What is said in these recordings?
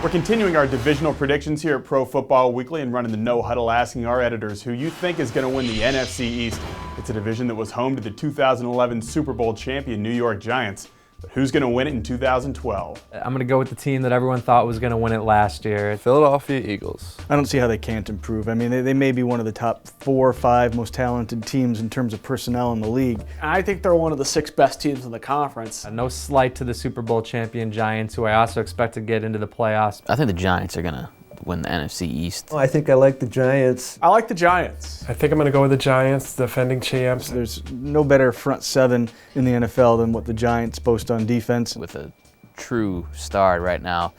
We're continuing our divisional predictions here at Pro Football Weekly and running the no huddle, asking our editors who you think is going to win the NFC East. It's a division that was home to the 2011 Super Bowl champion New York Giants. But who's going to win it in 2012? I'm going to go with the team that everyone thought was going to win it last year. Philadelphia Eagles. I don't see how they can't improve. I mean, they may be one of the top 4 or 5 most talented teams in terms of personnel in the league. I think they're one of the 6 best teams in the conference. No slight to the Super Bowl champion Giants, who I also expect to get into the playoffs. I think the Giants are going to win the NFC East. I think I like the Giants. I like the Giants. I think I'm going to go with the Giants, defending champs. There's no better front 7 in the NFL than what the Giants boast on defense. With a true star right now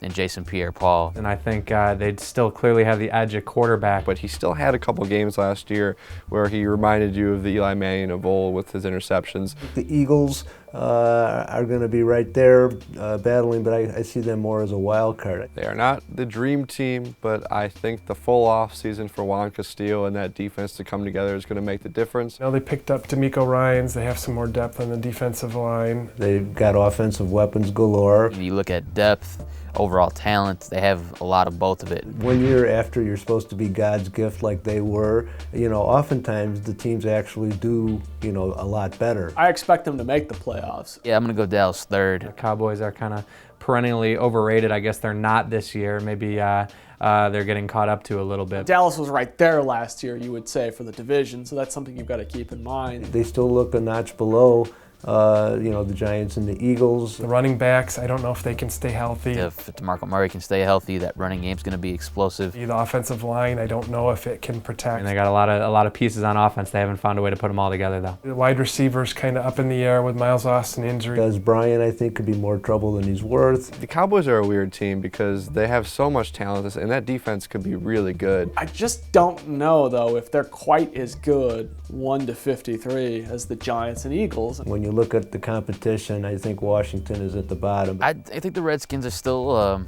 in pierre-paul. And I think they'd still clearly have the edge at quarterback. But he still had a couple games last year where he reminded you of the Eli Manning of old with his interceptions. The Eagles are going to be right there battling, but I see them more as a wild card. They are not the dream team, but I think the full offseason for Juan Castillo and that defense to come together is going to make the difference. Now they picked up D'Amico Ryans. They have some more depth on the defensive line. They've got offensive weapons galore. If you look at depth, overall talent, they have a lot of both of it. 1 year after you're supposed to be God's gift like they were, oftentimes the teams actually do, a lot better. I expect them to make the playoffs. Yeah, I'm going to go Dallas third. The Cowboys are kind of perennially overrated. I guess they're not this year. Maybe they're getting caught up to a little bit. Dallas was right there last year, you would say, for the division, so that's something you've got to keep in mind. They still look a notch below the Giants and the Eagles. The running backs, I don't know if they can stay healthy. If DeMarco Murray can stay healthy, that running game's going to be explosive. The offensive line, I don't know if it can protect. And they got a lot of pieces on offense. They haven't found a way to put them all together, though. The wide receivers kind of up in the air with Miles Austin injury. Gus Bryant, I think, could be more trouble than he's worth. The Cowboys are a weird team because they have so much talent, and that defense could be really good. I just don't know, though, if they're quite as good 1-53 as the Giants and Eagles. When you look at the competition, I think Washington is at the bottom. I think the Redskins are still,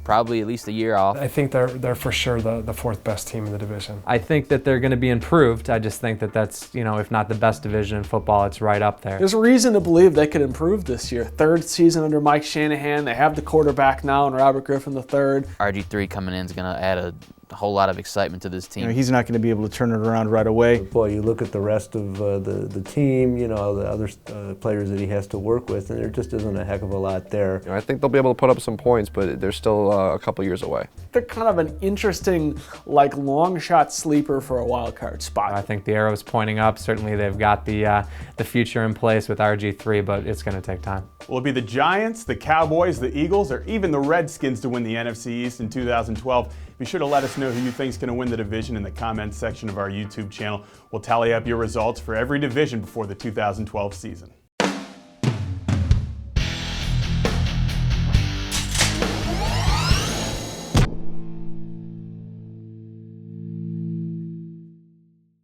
probably at least a year off. I think they're for sure the 4th best team in the division. I think that they're going to be improved. I just think that that's, if not the best division in football, it's right up there. There's a reason to believe they could improve this year. 3rd season under Mike Shanahan. They have the quarterback now in Robert Griffin III. RG3 coming in is going to add a whole lot of excitement to this team. He's not going to be able to turn it around right away. Boy, you look at the rest of the team, the other players that he has to work with, and there just isn't a heck of a lot there. I think they'll be able to put up some points, but they're still a couple years away. They're kind of an interesting, long shot sleeper for a wild card spot. I think the arrow's pointing up. Certainly they've got the future in place with RG3, but it's going to take time. Will it be the Giants, the Cowboys, the Eagles, or even the Redskins to win the NFC East in 2012? Be sure to let us know who you think is going to win the division in the comments section of our YouTube channel. We'll tally up your results for every division before the 2012 season.